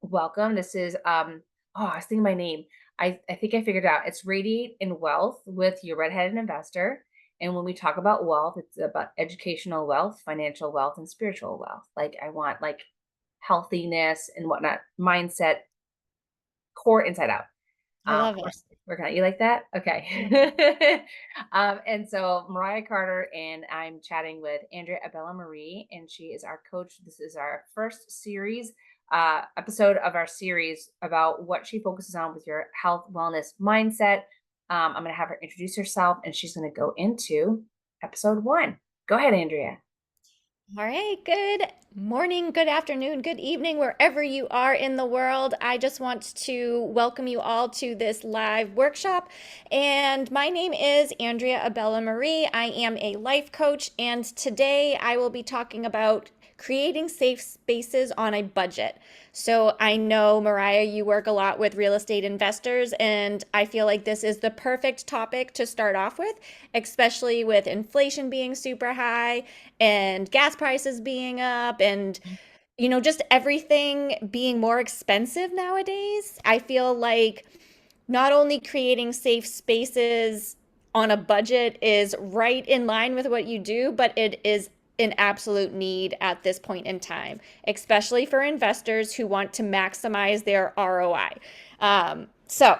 Welcome. This is I was thinking my name. I think I figured it out. It's Radiate in Wealth with your redheaded investor. And when we talk about wealth, it's about educational wealth, financial wealth, and spiritual wealth. Like I want like healthiness and whatnot, mindset, core inside out. I love We're it. working on you like that? Yeah. Okay. And so Mariah Carter and I'm chatting with Andrea Abella Marie, and she is our coach. This is our first series, episode of our series about what she focuses on with your health, wellness, mindset. I'm going to have her introduce herself, and she's going to go into episode one. Go ahead, Andrea. All right. Good morning, good afternoon, good evening, wherever you are in the world. I just want to welcome you all to this live workshop. And my name is Andrea Abella Marie. I am a life coach, and today I will be talking about creating safe spaces on a budget. So I know, Mariah, you work a lot with real estate investors, and I feel like this is the perfect topic to start off with, especially with inflation being super high and gas prices being up and just everything being more expensive nowadays. I feel like not only creating safe spaces on a budget is right in line with what you do, but it is an absolute need at this point in time, especially for investors who want to maximize their ROI. So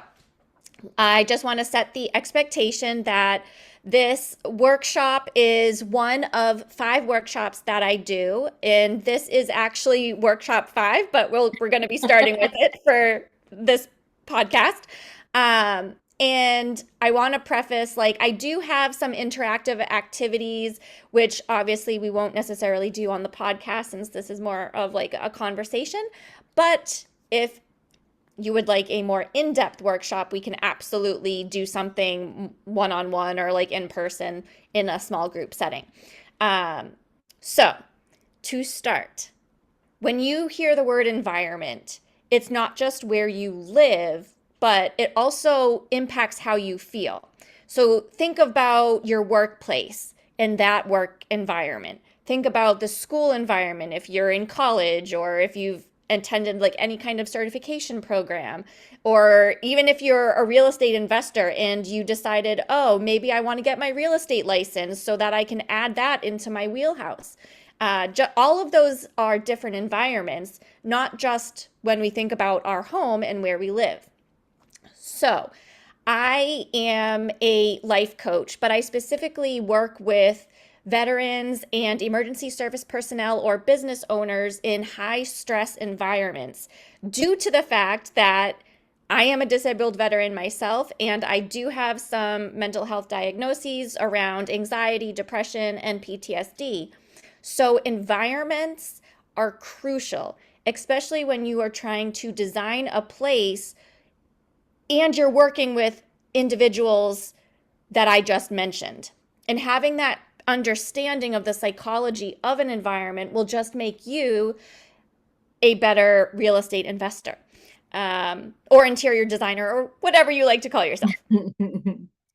I just want to set the expectation that this workshop is one of 5 workshops that I do. And this is actually workshop 5, but we're going to be starting with it for this podcast. And I want to preface like, I do have some interactive activities, which obviously we won't necessarily do on the podcast since this is more of like a conversation. But if you would like a more in-depth workshop, we can absolutely do something one-on-one or like in person in a small group setting. Um, so to start, when you hear the word environment, it's not just where you live, but it also impacts how you feel. So think about your workplace and that work environment. Think about the school environment if you're in college or if you've attended like any kind of certification program, or even if you're a real estate investor and you decided, oh, maybe I want to get my real estate license so that I can add that into my wheelhouse. All of those are different environments, not just when we think about our home and where we live. So, I am a life coach, but I specifically work with veterans and emergency service personnel or business owners in high stress environments due to the fact that I am a disabled veteran myself, and I do have some mental health diagnoses around anxiety, depression, and PTSD. So, environments are crucial, especially when you are trying to design a place and you're working with individuals that I just mentioned. And having that understanding of the psychology of an environment will just make you a better real estate investor, or interior designer, or whatever you like to call yourself.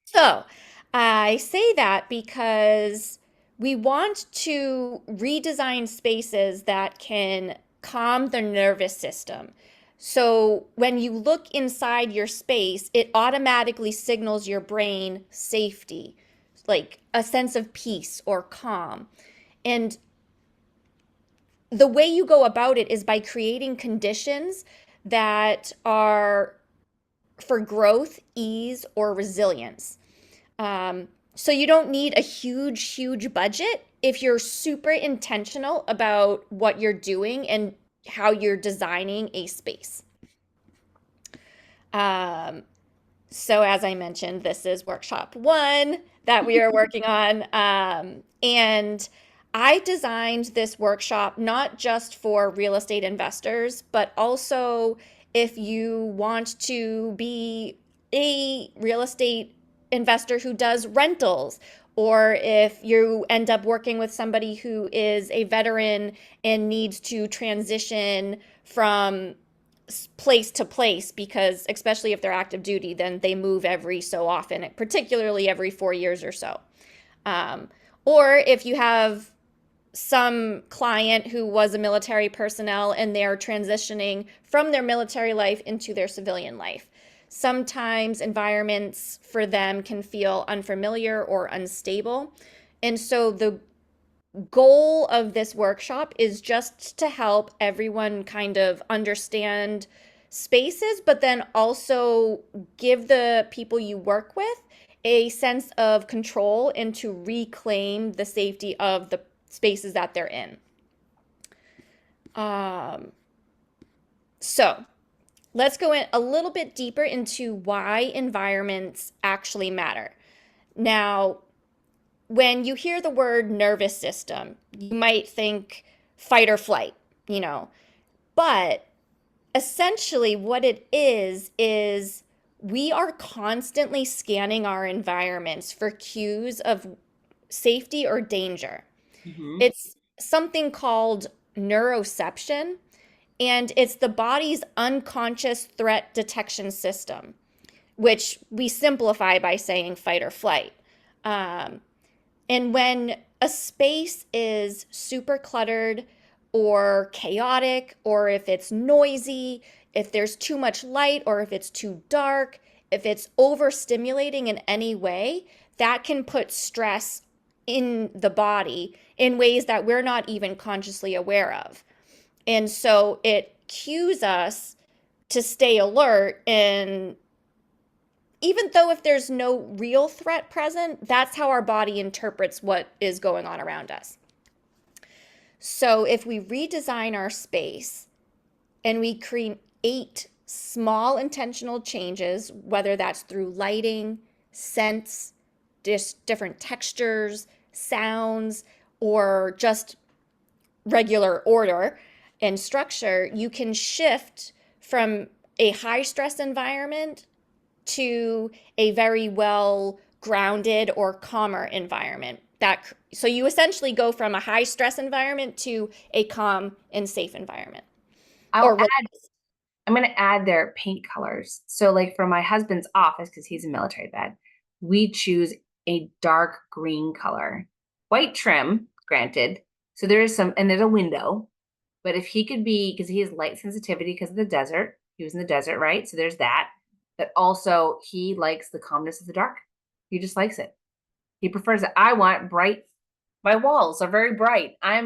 So I say that because we want to redesign spaces that can calm the nervous system. So when you look inside your space, it automatically signals your brain safety, like a sense of peace or calm. And the way you go about it is by creating conditions that are for growth, ease, or resilience. So you don't need a huge budget if you're super intentional about what you're doing and how you're designing a space. Um, so as I mentioned, this is workshop 1 that we are working on. And I designed this workshop not just for real estate investors, but also if you want to be a real estate investor who does rentals, or if you end up working with somebody who is a veteran and needs to transition from place to place, because especially if they're active duty, then they move every so often, particularly every 4 years or so. Um, or if you have some client who was a military personnel and they're transitioning from their military life into their civilian life. Sometimes environments for them can feel unfamiliar or unstable. And so the goal of this workshop is just to help everyone kind of understand spaces, but then also give the people you work with a sense of control and to reclaim the safety of the spaces that they're in. Um, so let's go in a little bit deeper into why environments actually matter. Now, when you hear the word nervous system, you might think fight or flight, you know, but essentially what it is we are constantly scanning our environments for cues of safety or danger. Hmm. It's something called neuroception, and it's the body's unconscious threat detection system, which we simplify by saying fight or flight. Um, and when a space is super cluttered or chaotic, or if it's noisy, if there's too much light, or if it's too dark, if it's overstimulating in any way, that can put stress in the body in ways that we're not even consciously aware of. And so it cues us to stay alert. And even though if there's no real threat present, that's how our body interprets what is going on around us. So if we redesign our space and we create small intentional changes, whether that's through lighting, scents, different textures, sounds, or just regular order and structure, you can shift from a high stress environment to a very well grounded or calmer environment. That so you essentially go from a high stress environment to a calm and safe environment. I'll Or add, I'm going to add their paint colors. So, like for my husband's office, because he's a military vet, we choose a dark green color, white trim, granted. So there is some, and there's a window. But if he could be, because he has light sensitivity because of the desert, he was in the desert, right? So there's that. But also, he likes the calmness of the dark. He just likes it. He prefers it. I want bright. My walls are very bright. I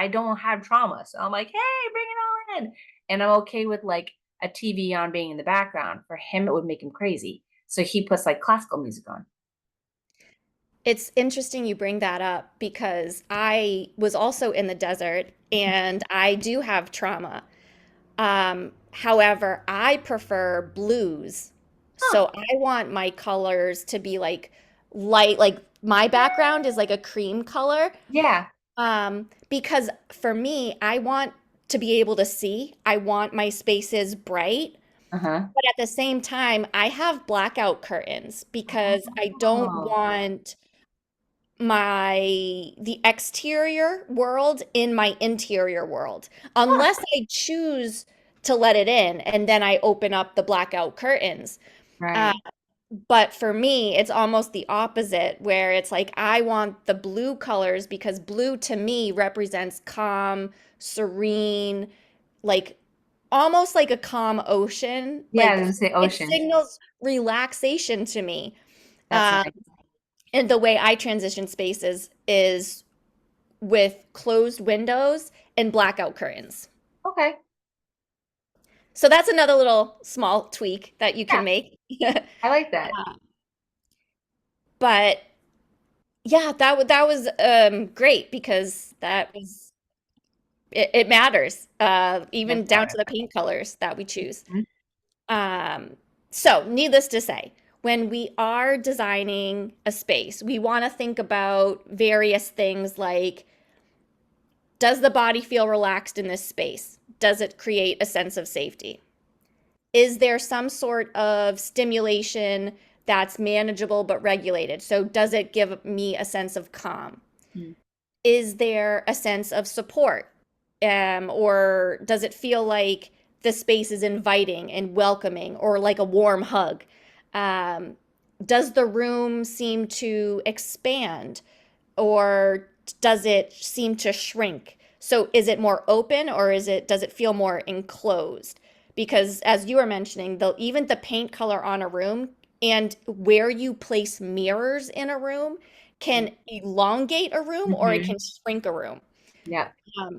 don't have trauma. So I'm like, hey, bring it all in. And I'm okay with like a TV on being in the background. For him, it would make him crazy. So he puts like classical music on. it's interesting you bring that up because I was also in the desert and I do have trauma. However, I prefer blues. Huh. So I want my colors to be like light, like my background is like a cream color. Yeah. Because for me, I want to be able to see. I want my spaces bright. Uh-huh. But at the same time, I have blackout curtains because I don't Oh, want the exterior world in my interior world huh. unless I choose to let it in and then I open up the blackout curtains. Uh, Right. but for me, it's almost the opposite, where it's like I want the blue colors because blue to me represents calm, serene, like almost like a calm ocean. Yeah, I was Like gonna say it ocean. signals relaxation to me. That's Uh, nice. and the way I transition spaces is with closed windows and blackout curtains. Okay. So that's another little small tweak that you can Yeah, make. I like that. But yeah, that was great because it matters, It does even down to matter. the paint colors that we choose. Mhm. Um, so needless to say, when we are designing a space, we want to think about various things like, does the body feel relaxed in this space? Does it create a sense of safety? Is there some sort of stimulation that's manageable but regulated? So, does it give me a sense of calm? Mm. Is there a sense of support? Or does it feel like the space is inviting and welcoming or like a warm hug? Um, does the room seem to expand? Or does it seem to shrink? So is it more open, or does it feel more enclosed? Because as you were mentioning, even the paint color on a room and where you place mirrors in a room can elongate a room or it Mm-hmm. can shrink a room. Yeah.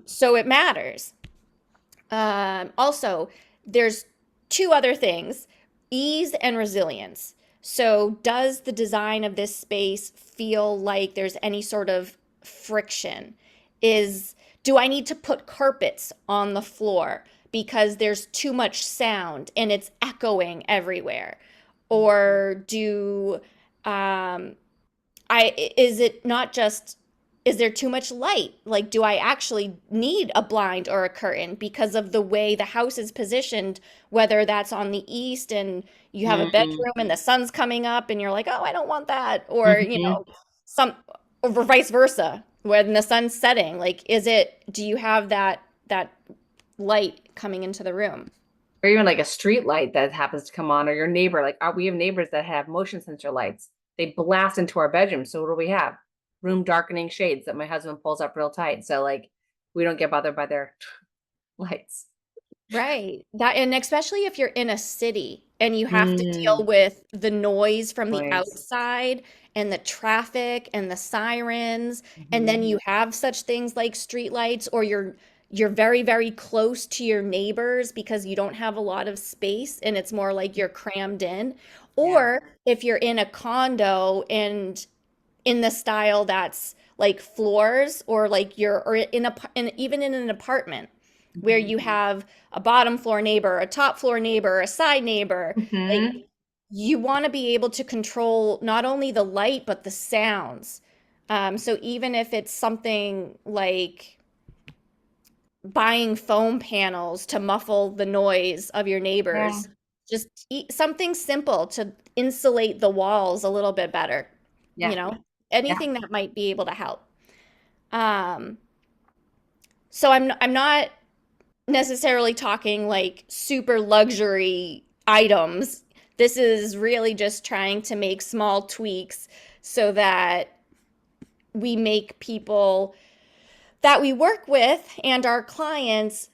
So it matters. Also, there's two other things: ease and resilience. So, does the design of this space feel like there's any sort of friction? Do I need to put carpets on the floor because there's too much sound and it's echoing everywhere? Or um, is it not just, is there too much light? Like, do I actually need a blind or a curtain because of the way the house is positioned, whether that's on the east and you have a Mm-hmm. bedroom and the sun's coming up and you're like, oh, I don't want that. Or, Mm-hmm. some, or vice versa, when the sun's setting, like, do you have that light coming into the room? Or even like a street light that happens to come on, or your neighbor. Like we have neighbors that have motion sensor lights. They blast into our bedroom. So what do we have? Room darkening shades that my husband pulls up real tight. So like we don't get bothered by their lights. Right. And especially if you're in a city and you have to deal Mm, with the noise from the noise. outside and the traffic and the sirens, and Hmm. then you have such things like streetlights, or you're very, very close to your neighbors because you don't have a lot of space and it's more like you're crammed in. Yeah. Or if you're in a condo and in the style that's like floors, or like even in an apartment where Hmm. you have a bottom floor neighbor, a top floor neighbor, a side neighbor, like, Hmm. you want to be able to control not only the light but the sounds. So even if it's something like buying foam panels to muffle the noise of your Yeah. neighbors, just something simple to insulate the walls a little bit better, you Yeah. know, Yeah. anything that might be able to help. Um, so I'm not necessarily talking like super luxury items. This is really just trying to make small tweaks so that we make people that we work with and our clients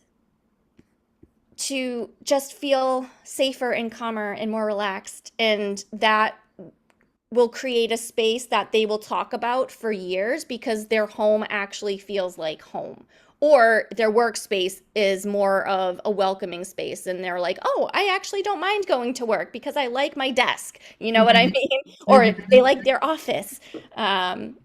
to just feel safer and calmer and more relaxed. And that will create a space that they will talk about for years because their home actually feels like home. Or their workspace is more of a welcoming space, and they're like, oh, I actually don't mind going to work because I like my desk. You know what I Hmm. mean? Or they Hmm. like their office. Um,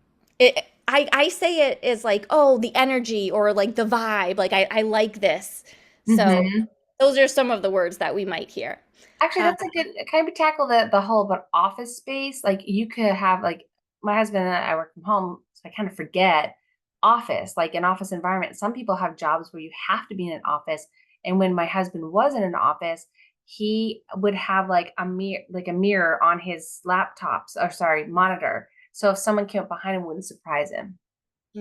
I say it is like, oh, the energy or like the vibe. Like, I like this. So Hmm. those are some of the words that we might hear. Actually, Uh, that's a good. Can we tackle the whole about office space? Like you could have like my husband and I work from home, so I kind of forget office, like an office environment. Some people have jobs where you have to be in an office. And when my husband was in an office, he would have like a mirror on his laptops or sorry, monitor. So if someone came up behind him, it wouldn't surprise him.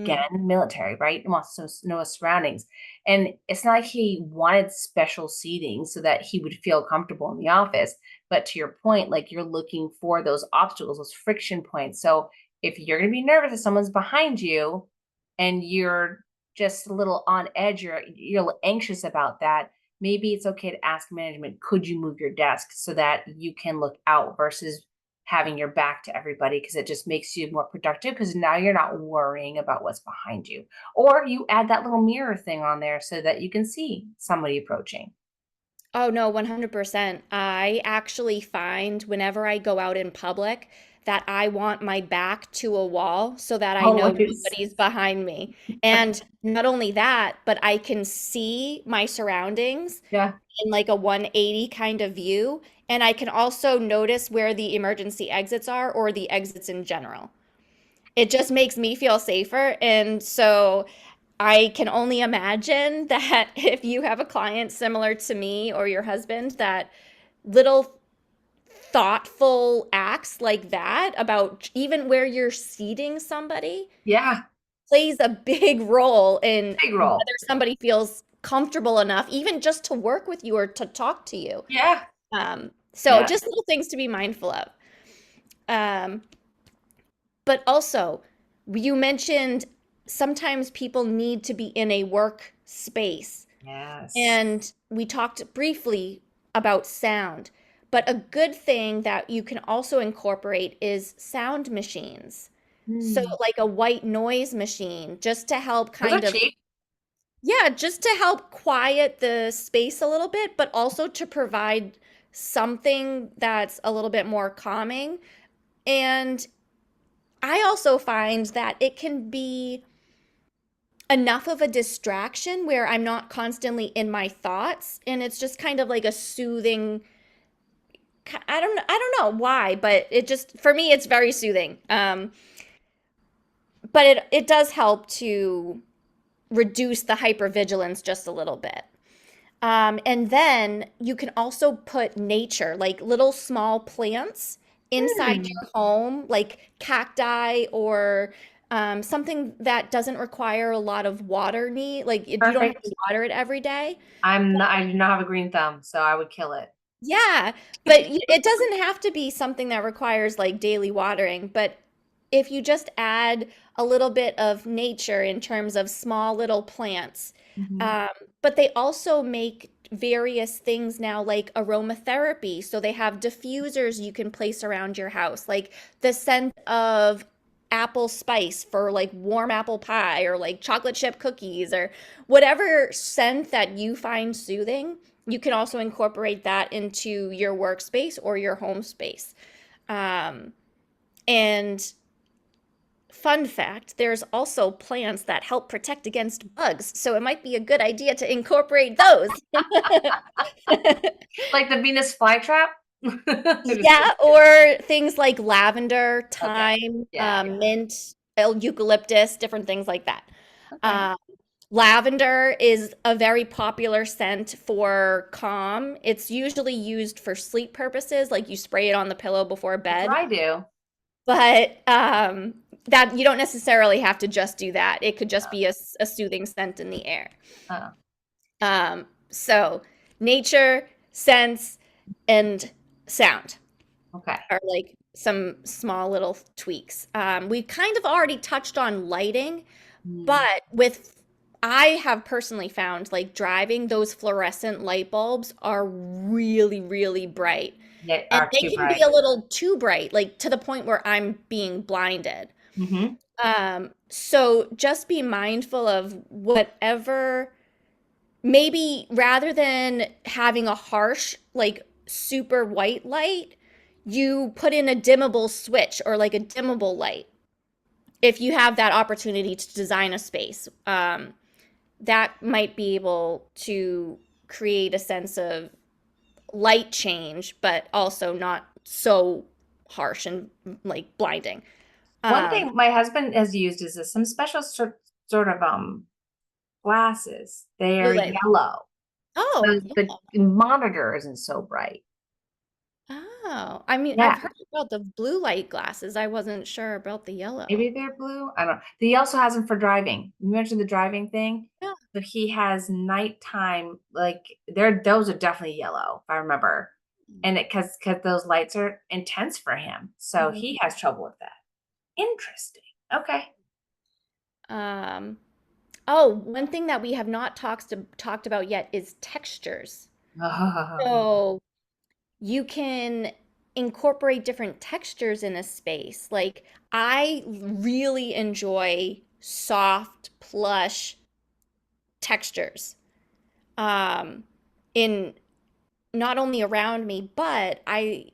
Again, mm. military, right? He wants to know his surroundings. And it's not like he wanted special seating so that he would feel comfortable in the office. But to your point, like you're looking for those obstacles, those friction points. So if you're going to be nervous if someone's behind you and you're just a little on edge, you're a little anxious about that, maybe it's okay to ask management, could you move your desk so that you can look out versus having your back to everybody because it just makes you more productive because now you're not worrying about what's behind you. Or you add that little mirror thing on there so that you can see somebody approaching. Oh no, 100%. I actually find whenever I go out in public that I want my back to a wall so that I know Always. nobody's behind me. And not only that, but I can see my surroundings Yeah. in like a 180 kind of view. And I can also notice where the emergency exits are, or the exits in general. It just makes me feel safer. And so I can only imagine that if you have a client similar to me or your husband, that little thoughtful acts like that about even where you're seating somebody Yeah. plays a big role in Big role. whether somebody feels comfortable enough, even just to work with you or to talk to you. Yeah. So Yeah. just little things to be mindful of. Um, but also, you mentioned sometimes people need to be in a work space. Yes. And we talked briefly about sound, but a good thing that you can also incorporate is sound machines. So, Hmm. like a white noise machine, just to help Those are kind of, cheap. yeah, just to help quiet the space a little bit, but also to provide something that's a little bit more calming. And I also find that it can be enough of a distraction where I'm not constantly in my thoughts and it's just kind of like a soothing. I don't know why, but it just for me it's very soothing. But it does help to reduce the hypervigilance just a little bit. And then you can also put nature, like little small plants inside Hmm. your home, like cacti or something that doesn't require a lot of water need. Like you don't have to Perfect. water it every day. I do not have a green thumb, so I would kill it. Yeah, but it doesn't have to be something that requires like daily watering. But if you just add a little bit of nature in terms of small little plants, Hmm. um, but they also make various things now like aromatherapy. So they have diffusers you can place around your house, like the scent of apple spice for like warm apple pie or like chocolate chip cookies or whatever scent that you find soothing. You can also incorporate that into your workspace or your home space. Um, and fun fact, there's also plants that help protect against bugs, so it might be a good idea to incorporate those. Like the Venus flytrap. Just Yeah, kidding. or things like lavender, Okay. thyme, Yeah, yeah. mint, eucalyptus, different things like that. Okay. Um, Lavender is a very popular scent for calm. It's usually used for sleep purposes, like you spray it on the pillow before That's what bed. I do. But that you don't necessarily have to just do that. It could just be a soothing scent in the air. Uh, So nature, sense, and sound okay. are like some small little tweaks. We kind of already touched on lighting, Hmm. but I have personally found like driving those fluorescent light bulbs are really, really bright. They And are they too can be bright. a little too bright, like to the point where I'm being blinded. Hmm. So just be mindful of whatever, maybe rather than having a harsh, like super white light, you put in a dimmable switch or like a dimmable light if you have that opportunity to design a space. That might be able to create a sense of light change, but also not so harsh and like blinding. One Um, thing my husband has used is some special sort of glasses. They Blue are light. yellow. Oh, So yeah. the monitor isn't so bright. Oh, I mean, I've Yeah. heard about the blue light glasses. I wasn't sure about the yellow. Maybe they're blue. I don't know. He also has them for driving. You mentioned the driving thing. Yeah. So he has nighttime, like those are definitely yellow, if I remember. And it because those lights are intense for him. So Mhm. he has trouble with that. Interesting. Okay. Um, oh, one thing that we have not talked about yet is textures. Oh, yeah. So you can incorporate different textures in a space. Like I really enjoy soft, plush textures. Um, in not only around me, but I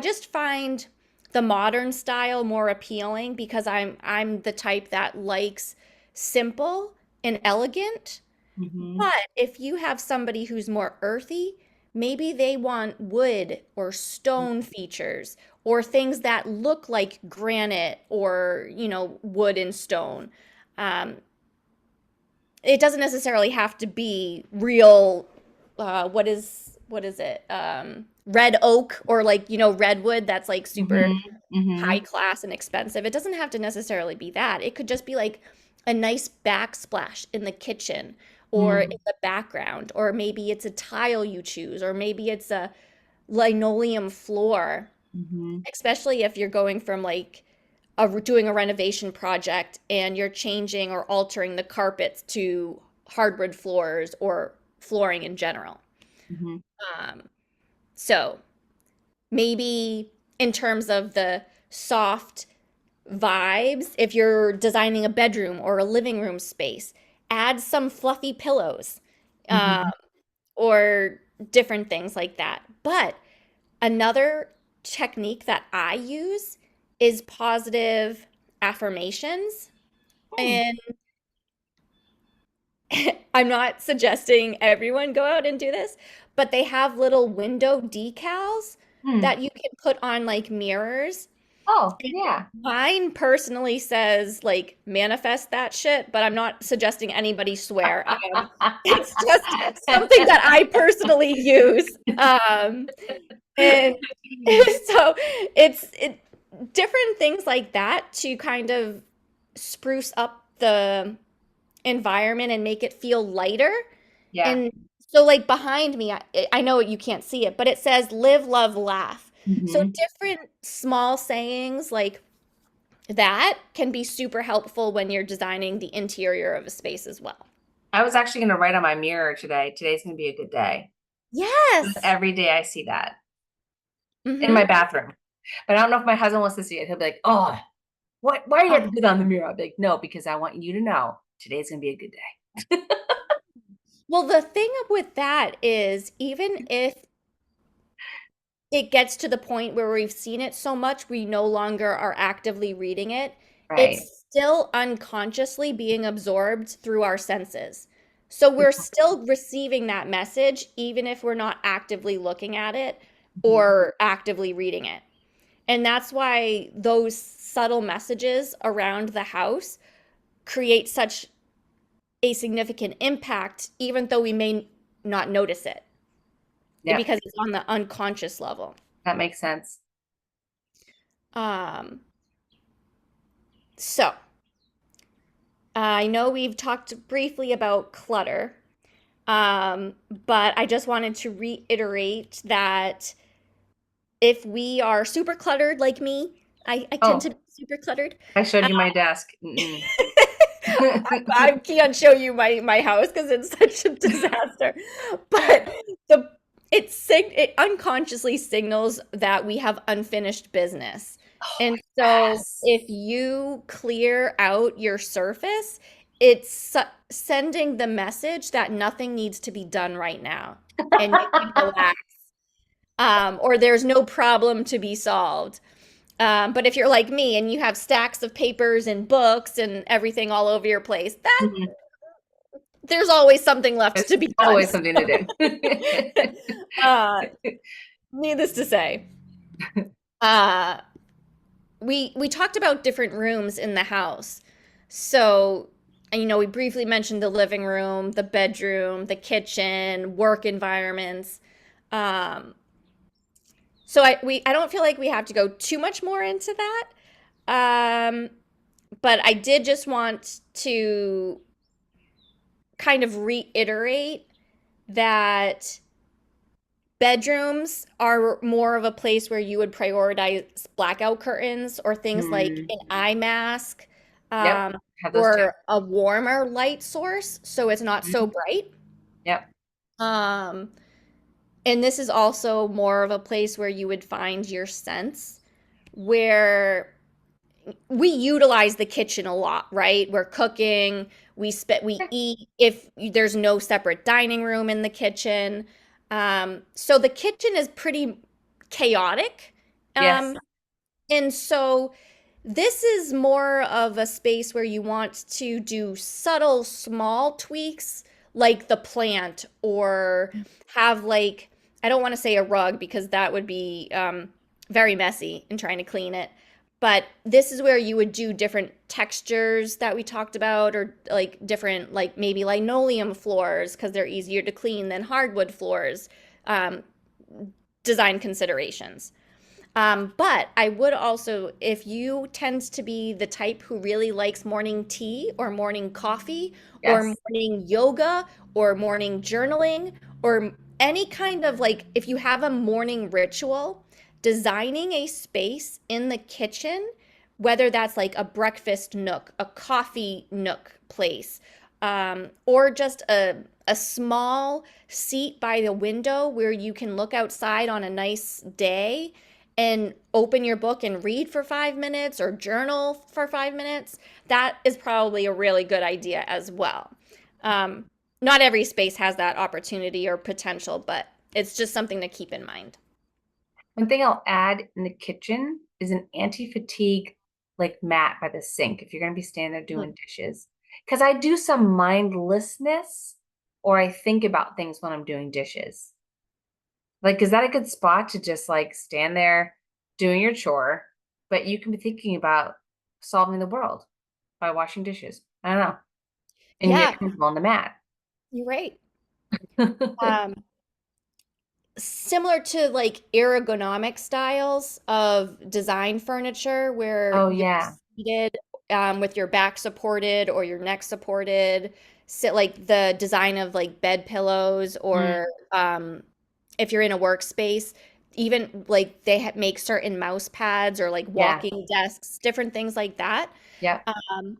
just find the modern style more appealing because I'm the type that likes simple and elegant. Hmm. But if you have somebody who's more earthy, maybe they want wood or stone features or things that look like granite or, wood and stone. Um, it doesn't necessarily have to be real, what is it? Red oak or like, redwood that's like super Hmm. high Hmm. class and expensive. It doesn't have to necessarily be that. It could just be like a nice backsplash in the kitchen or in the background, or maybe it's a tile you choose, or maybe it's a linoleum floor, Hmm. especially if you're going from like doing a renovation project and you're changing or altering the carpets to hardwood floors or flooring in general. Hmm. Um, so maybe in terms of the soft vibes, if you're designing a bedroom or a living room space, add some fluffy pillows, uh, Hmm. or different things like that. But another technique that I use is positive affirmations. And I'm not suggesting everyone go out and do this, but they have little window decals Hmm. that you can put on like mirrors. Oh, And yeah. mine personally says like manifest that shit, but I'm not suggesting anybody swear. It's just something that I personally use. And so different things like that to kind of spruce up the environment and make it feel lighter. Yeah. And so, like behind me, I know you can't see it, but it says live, love, laugh. So, Hmm. different small sayings like that can be super helpful when you're designing the interior of a space as well. I was actually going to write on my mirror today. Today's going to be a good day. Yes. Every day I see that in my Mm-hmm. bathroom. But I don't know if my husband wants to see it. He'll be like, "Oh, what? Why do you have to do that on the mirror?" I'll be like, "No, because I want you to know today's going to be a good day." Well, the thing with that is, even if it gets to the point where we've seen it so much we no longer are actively reading it, Right. it's still unconsciously being absorbed through our senses. So we're still receiving that message, even if we're not actively looking at it Mhm. or actively reading it. And that's why those subtle messages around the house create such a significant impact, even though we may not notice it, Yep, because it's on the unconscious level. that makes sense. Um, so I know we've talked briefly about clutter, but I just wanted to reiterate that if we are super cluttered like me, I tend to Oh, be super cluttered. I showed Uh, you my desk. Mm-mm. I can't show you my house because it's such a disaster. But the it unconsciously signals that we have unfinished business. And so Yes. if you clear out your surface, it's sending the message that nothing needs to be done right now and you can relax. Or there's no problem to be solved. But if you're like me and you have stacks of papers and books and everything all over your place, that Mhm. there's always something left There's to be done. always something to do. uh, Needless to say, uh, we talked about different rooms in the house. So, and, we briefly mentioned the living room, the bedroom, the kitchen, work environments. Um, so I don't feel like we have to go too much more into that. Um, but I did just want to kind of reiterate that bedrooms are more of a place where you would prioritize blackout curtains or things like Hmm. an eye mask, Yep, um, have those too. or a warmer light source so it's not so Mhm. bright. Yep. Um, and this is also more of a place where you would find your sense, where we utilize the kitchen a lot, right? We're cooking, we eat if there's no separate dining room in the kitchen. So the kitchen is pretty chaotic. Yes. Um, and so this is more of a space where you want to do subtle, small tweaks, like the plant, or have like, I don't want to say a rug because that would be very messy in trying to clean it. But this is where you would do different textures that we talked about, or like different, like maybe linoleum floors because they're easier to clean than hardwood floors. Um, Design considerations. But I would also, if you tend to be the type who really likes morning tea or morning coffee or Yes. morning yoga or morning journaling or any kind of like, if you have a morning ritual, designing a space in the kitchen whether that's like a breakfast nook, a coffee nook place, or just a small seat by the window where you can look outside on a nice day and open your book and read for 5 minutes or journal for 5 minutes, that is probably a really good idea as well. Um, Not every space has that opportunity or potential, but it's just something to keep in mind. One thing I'll add in the kitchen is an anti-fatigue like mat by the sink if you're going to be standing there Mm. doing dishes. Because I do some mindlessness or I think about things when I'm doing dishes. Like, is that a good spot to just like stand there doing your chore, but you can be thinking about solving the world by washing dishes? I don't know. And you Yeah, get comfortable on the mat. you're right. Um, Similar to like ergonomic styles of design furniture where Oh, you're yeah. seated with your back supported or your neck supported, sit like the design of like bed pillows Mm, or if you're in a workspace, even like they make certain mouse pads or like yeah. walking desks, different things like that. Yep. Um,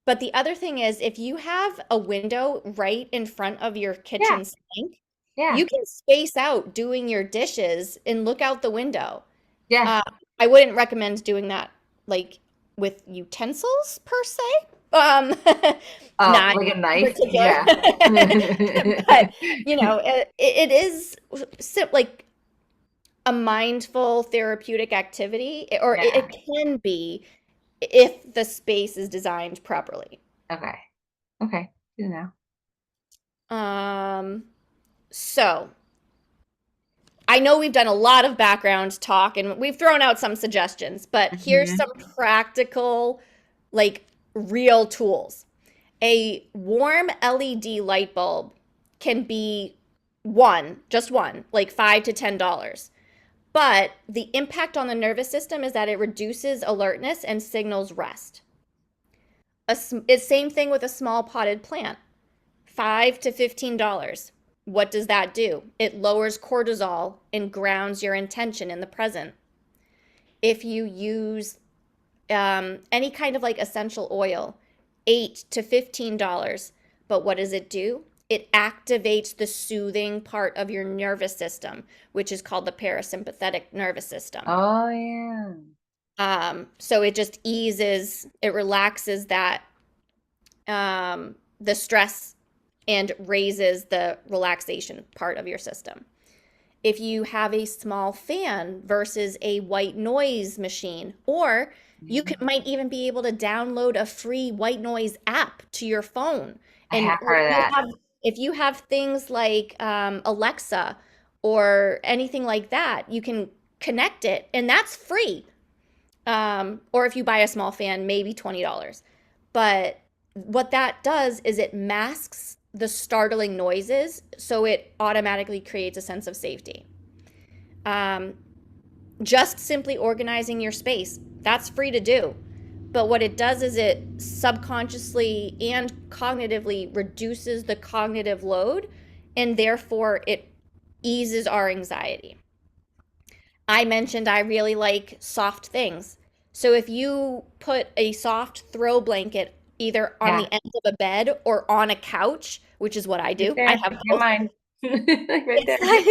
but the other thing is, if you have a window right in front of your Yeah. kitchen sink, Yeah. you can space out doing your dishes and look out the window. Yeah. Uh, I wouldn't recommend doing that like with utensils per se. Um, Oh, Not like a in knife? particular, Yeah. but it is like a mindful therapeutic activity, or Yeah. it can be if the space is designed properly. Okay. Okay. Good to know. Um, so I know we've done a lot of background talk and we've thrown out some suggestions, but here's Mhm. some practical, like real tools. A warm LED light bulb can be just one, like $5 to $10. But the impact on the nervous system is that it reduces alertness and signals rest. It's same thing with a small potted plant. $5 to $15. What does that do? It lowers cortisol and grounds your intention in the present. If you use any kind of like essential oil, $8 to $15. But what does it do? It activates the soothing part of your nervous system, which is called the parasympathetic nervous system. Oh, yeah. So it relaxes the stress and raises the relaxation part of your system. If you have a small fan versus a white noise machine, or Mhm. might even be able to download a free white noise app to your phone. I And have heard of that. if you have things like Alexa or anything like that, you can connect it, and that's free. Or if you buy a small fan, maybe $20. But what that does is it masks the startling noises, so it automatically creates a sense of safety. Um, just simply organizing your space, that's free to do. But what it does is it subconsciously and cognitively reduces the cognitive load, and therefore it eases our anxiety. I mentioned I really like soft things. So if you put a soft throw blanket either on Yeah. the end of a bed or on a couch, which is what I Right do, I there. have Get both. mine. Like right It's there. like,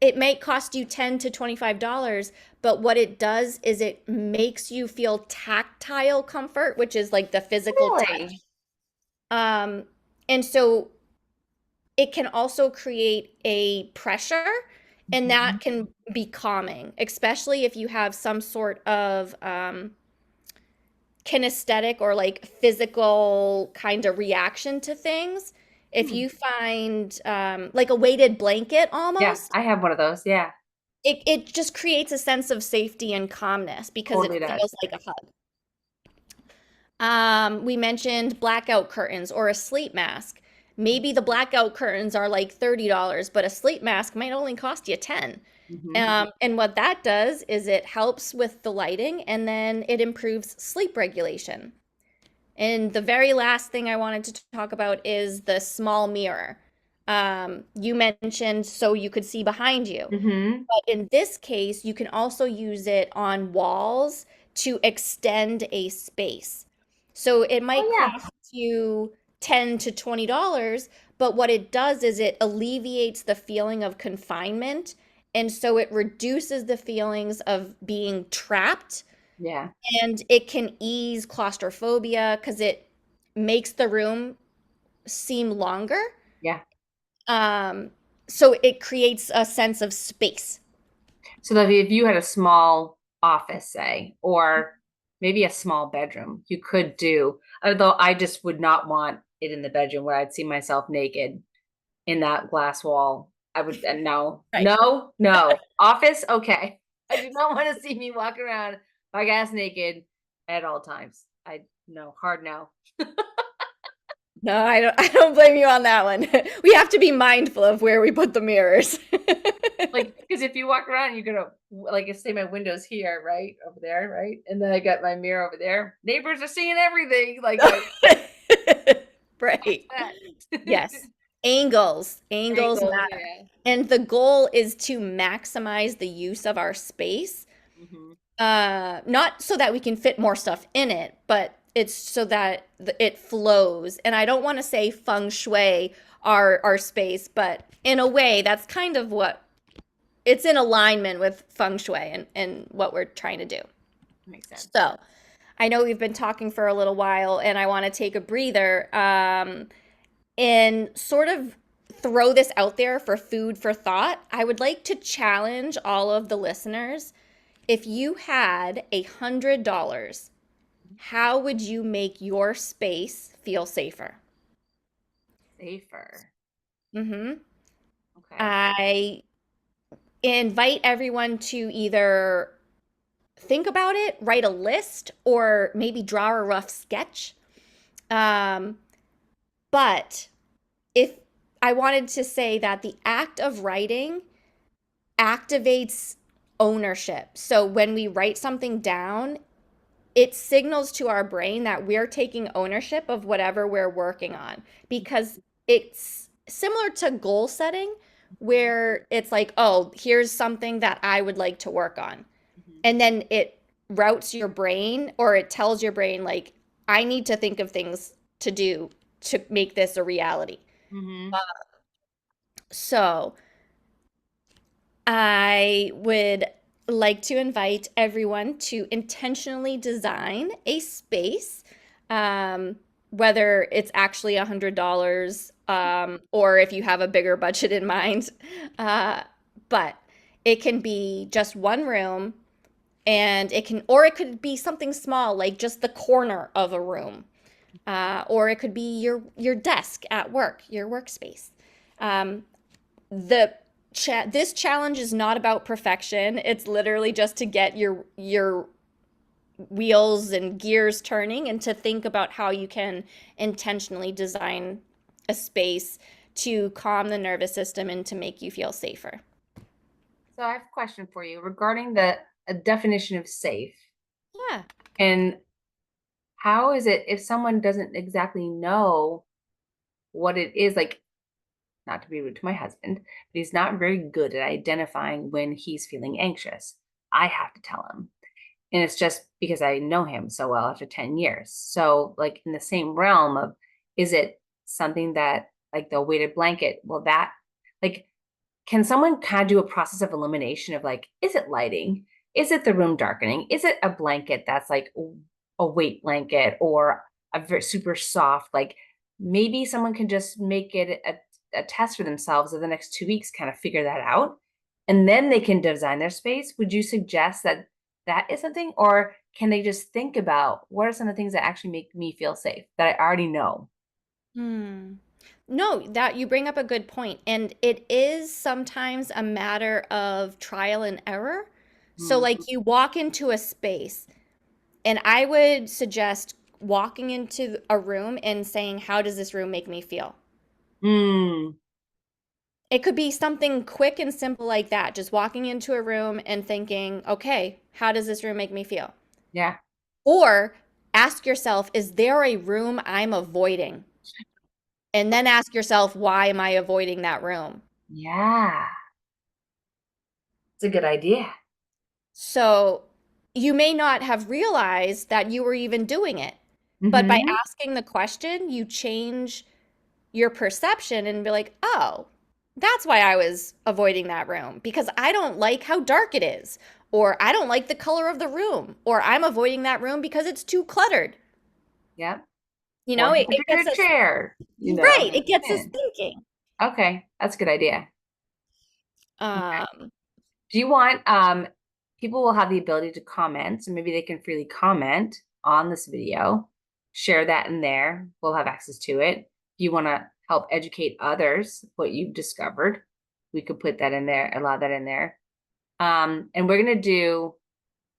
it may cost you $10 to $25, but what it does is it makes you feel tactile comfort, which is like the physical touch. Really? Um, and so it can also create a pressure, and Mhm. that can be calming, especially if you have some sort of kinesthetic or like physical kind of reaction to things. If Hmm. you find like a weighted blanket Yeah, almost, I have one of those. Yeah, it just creates a sense of safety and calmness because it totally does. feels like a hug. We mentioned blackout curtains or a sleep mask. Maybe the blackout curtains are like $30, but a sleep mask might only cost you 10. Hmm. And what that does is it helps with the lighting and then it improves sleep regulation. And the very last thing I wanted to talk about is the small mirror. You mentioned so you could see behind you. Mm-hmm. But in this case, you can also use it on walls to extend a space. So it might Oh yeah. cost you $10 to $20, but what it does is it alleviates the feeling of confinement. And so it reduces the feelings of being trapped, Yeah. and it can ease claustrophobia because it makes the room seem longer. Yeah. Um, so it creates a sense of space. So that if you had a small office, say, or maybe a small bedroom, you could do, although I just would not want it in the bedroom where I'd see myself naked in that glass wall. I would, no, Right. no, no. Office, okay. I do not want to see me walk around my ass naked at all times. I no, hard no. No, I don't blame you on that one. We have to be mindful of where we put the mirrors. Like, because if you walk around, you're gonna like say my window's here, right over there, right, and then I got my mirror over there. Neighbors are seeing everything. Like, Right. that. Yes. Angles Angles, matter. yeah. And the goal is to maximize the use of our space. Hmm. Not so that we can fit more stuff in it, but it's so that it flows. And I don't want to say feng shui our space, but in a way, that's kind of what it's in alignment with feng shui and what we're trying to do. Makes sense. So I know we've been talking for a little while, and I want to take a breather and sort of throw this out there for food for thought. I would like to challenge all of the listeners. If you had $100, how would you make your space feel safer? Safer. Mm-hmm. Okay. I invite everyone to either think about it, write a list, or maybe draw a rough sketch. Um, but if I wanted to say that the act of writing activates ownership. So when we write something down, it signals to our brain that we're taking ownership of whatever we're working on, because it's similar to goal setting, Mhm, where it's like, oh, here's something that I would like to work on. mhm, And then it routes your brain, or it tells your brain, like, I need to think of things to do to make this a reality. mhm. So I would like to invite everyone to intentionally design a space, um, whether it's actually $100, or if you have a bigger budget in mind. Uh, but it can be just one room, and or it could be something small, like just the corner of a room, or it could be your desk at work, your workspace. Um, the this challenge is not about perfection. It's literally just to get your wheels and gears turning, and to think about how you can intentionally design a space to calm the nervous system and to make you feel safer. So I have a question for you regarding the definition of safe. Yeah. And how is it if someone doesn't exactly know what it is? Like, not to be rude to my husband, but he's not very good at identifying when he's feeling anxious. I have to tell him. And it's just because I know him so well after 10 years. So, like, in the same realm of, is it something that, like, the weighted blanket, will that, like, can someone kind of do a process of elimination of, like, is it lighting? Is it the room darkening? Is it a blanket that's like a weight blanket or a very super soft? Like, maybe someone can just make it a test for themselves of the next 2 weeks, kind of figure that out. And then they can design their space. Would you suggest that that is something? Or can they just think about what are some of the things that actually make me feel safe that I already know? Hmm. No, that you bring up a good point. And it is sometimes a matter of trial and error. So, like, Mm. you walk into a space, and I would suggest walking into a room and saying, how does this room make me feel? Mm. It could be something quick and simple like that, just walking into a room and thinking, okay, how does this room make me feel? Yeah. Or ask yourself, is there a room I'm avoiding? and then ask yourself, why am I avoiding that room? Yeah. It's a good idea. So you may not have realized that you were even doing it, but by Mm-hmm. asking the question, you change your perception and be like, oh, that's why I was avoiding that room because I don't like how dark it is, or I don't like the color of the room, or I'm avoiding that room because it's too cluttered. Yep. You Or know, the it particular gets us chair, right, it gets us Yeah. thinking. Okay, that's a good idea. Um, Do you want people will have the ability to comment, so maybe they can freely comment on this video, share that in there. We'll have access to it. If you want to help educate others what you've discovered, we could put that in there, allow that in there. And we're gonna do,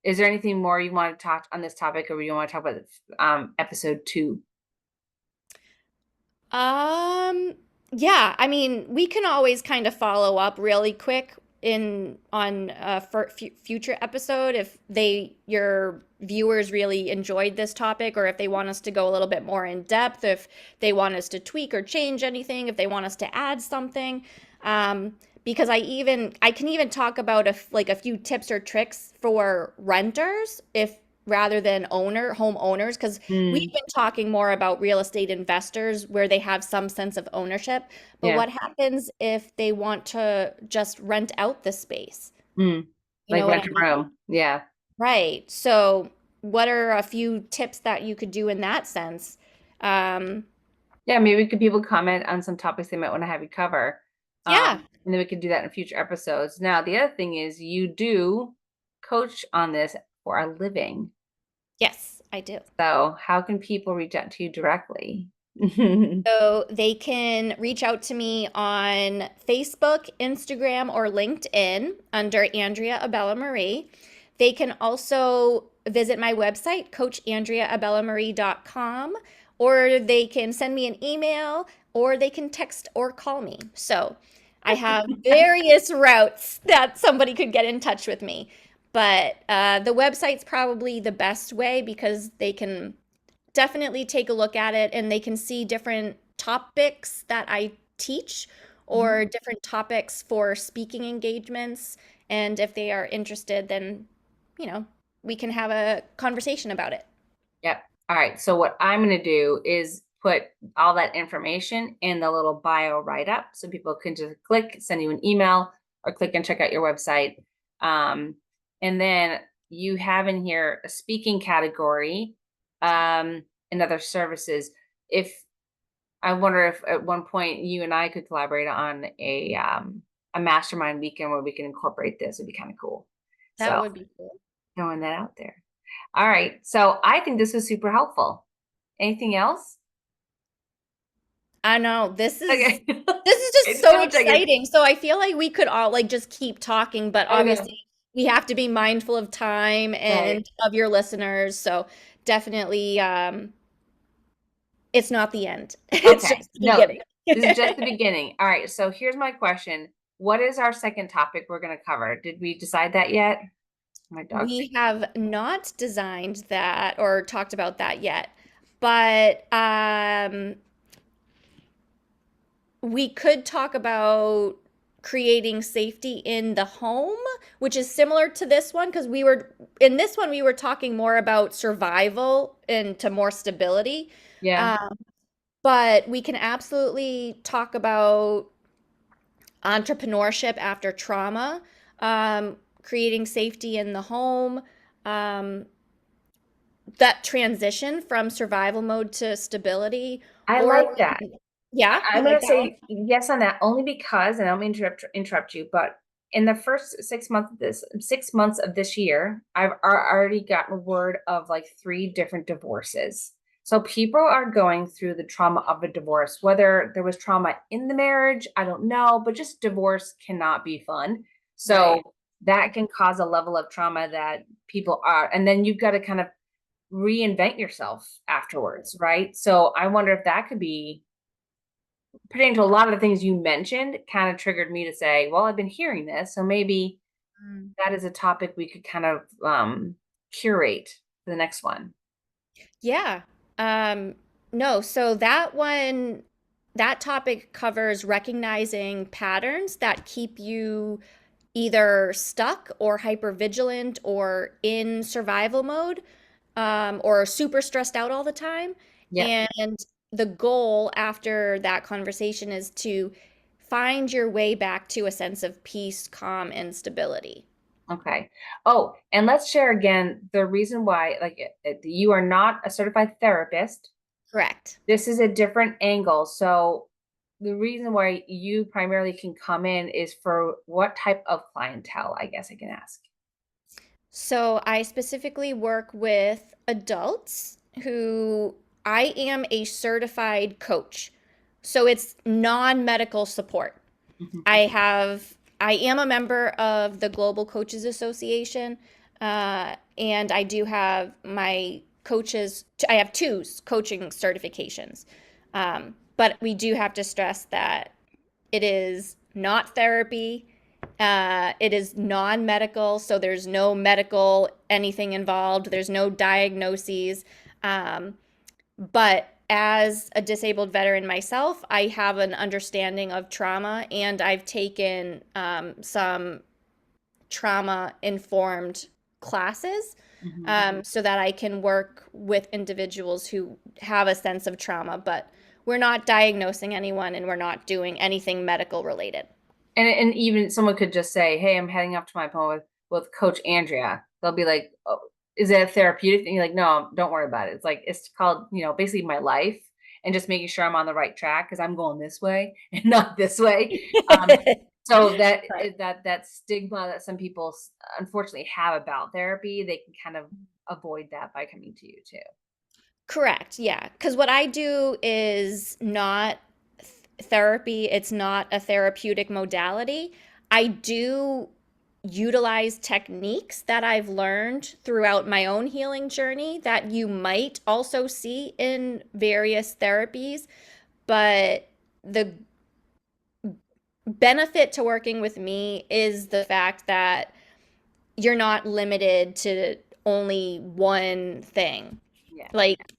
is there anything more you want to talk on this topic, or you want to talk about episode 2? Um, yeah, I mean, we can always kind of follow up really quick in on a future episode if your viewers really enjoyed this topic, or if they want us to go a little bit more in depth, if they want us to tweak or change anything, if they want us to add something. Because I can even talk about like a few tips or tricks for renters if rather than homeowners, because we've Mm, been talking more about real estate investors where they have some sense of ownership. But yeah. what happens if they want to just rent out the space? Mm, You like know what I rent a mean? room. Yeah. Right. So, what are a few tips that you could do in that sense? Um, Yeah, maybe could people comment on some topics they might want to have you cover. yeah. And then we could do that in future episodes. Now, the other thing is you do coach on this for a living. Yes, I do. So how can people reach out to you directly? So they can reach out to me on Facebook, Instagram, or LinkedIn under Andrea Abella Marie. They can also visit my website, coachandreaabellamarie.com, or they can send me an email, or they can text or call me. So I have various routes that somebody could get in touch with me. But the website's probably the best way because they can definitely take a look at it and they can see different topics that I teach Mhm. or different topics for speaking engagements. And if they are interested, then, you know, we can have a conversation about it. Yep. All right. So what I'm going to do is put all that information in the little bio write up so people can just click, send you an email, or click and check out your website. Um, and then you have in here a speaking category, and other services. If I wonder if at one point you and I could collaborate on a mastermind weekend where we can incorporate this. It'd be kind of cool. That So would be cool. throwing that out there. All right. So I think this was super helpful. Anything else? I know Okay. this is just It's so double checking. exciting. So I feel like we could all like just keep talking, but I know. obviously we have to be mindful of time Right. and of your listeners. So definitely it's not the end. It's Okay. just the No, beginning. this is just the beginning. All right. So here's my question. What is our second topic we're going to cover? Did we decide that yet? My dog's We have not designed that or talked about that yet, but we could talk about creating safety in the home, which is similar to this one because we were in this one we were talking more about survival and to more stability. yeah. Um, but we can absolutely talk about entrepreneurship after trauma, creating safety in the home, um, that transition from survival mode to stability, I or like that. yeah, you I'm like going to that one? say yes on that only because, and I don't mean to interrupt you, but in the first 6 months of this 6 months of this year, I've already gotten word of like 3 different divorces. So people are going through the trauma of a divorce, whether there was trauma in the marriage, I don't know, but just divorce cannot be fun. So Right. that can cause a level of trauma that people are, and then you've got to kind of reinvent yourself afterwards, right? So I wonder if that could be pertaining to a lot of the things you mentioned kind of triggered me to say, well, I've been hearing this, so maybe Mm. that is a topic we could kind of curate for the next one. Yeah. Um, no, so that one that topic covers recognizing patterns that keep you either stuck or hypervigilant or in survival mode, or super stressed out all the time. Yep. And the goal after that conversation is to find your way back to a sense of peace, calm, and stability. Okay. Oh, and let's share again the reason why, like, you are not a certified therapist. Correct. This is a different angle. So, the reason why you primarily can come in is for what type of clientele, I guess I can ask. So I specifically work with adults who I am a certified coach. So it's non-medical support. Mhm. I am a member of the Global Coaches Association, and I do have my coaches. I have two coaching certifications, but we do have to stress that it is not therapy. It is non-medical, so there's no medical anything involved. There's no diagnoses. Um, but as a disabled veteran myself, I have an understanding of trauma, and I've taken some trauma informed classes, Mhm. so that I can work with individuals who have a sense of trauma, but we're not diagnosing anyone and we're not doing anything medical related. And even someone could just say, "Hey, I'm heading up to my appointment with Coach Andrea." They'll be like, "Oh, is it a therapeutic thing?" You're like, "No, don't worry about it." It's like it's called, basically my life and just making sure I'm on the right track because I'm going this way and not this way. Um, so that Right. that stigma that some people unfortunately have about therapy, they can kind of avoid that by coming to you too. Correct. Yeah. Because what I do is not therapy, it's not a therapeutic modality. I do utilize techniques that I've learned throughout my own healing journey that you might also see in various therapies. But the benefit to working with me is the fact that you're not limited to only one thing. Yeah. Like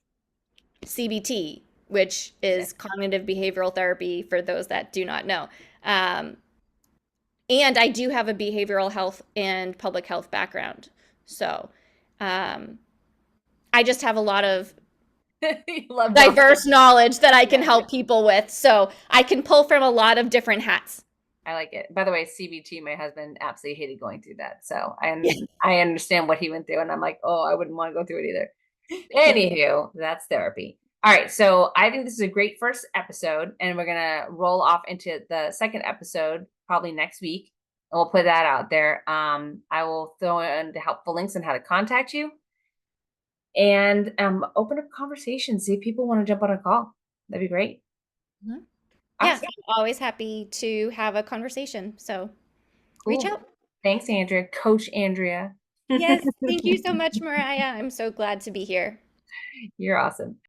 CBT, which Yeah. is cognitive behavioral therapy for those that do not know. Um, and I do have a behavioral health and public health background. So um, I just have a lot of You love both. diverse knowledge that I can Yeah. help people with. So I can pull from a lot of different hats. I like it. By the way, CBT, my husband absolutely hated going through that. So Yeah. I understand what he went through, and I'm like, oh, I wouldn't want to go through it either. Anywho, that's therapy. All right, so I think this is a great first episode, and we're gonna roll off into the second episode probably next week, and we'll put that out there. I will throw in the helpful links on how to contact you, and open up conversation. See if people want to jump on a call. That'd be great. Mhm. Yeah, Awesome, I'm always happy to have a conversation. So reach cool. out. Thanks, Andrea, Coach Andrea. Yes, thank you so much, Mariah. I'm so glad to be here. You're awesome.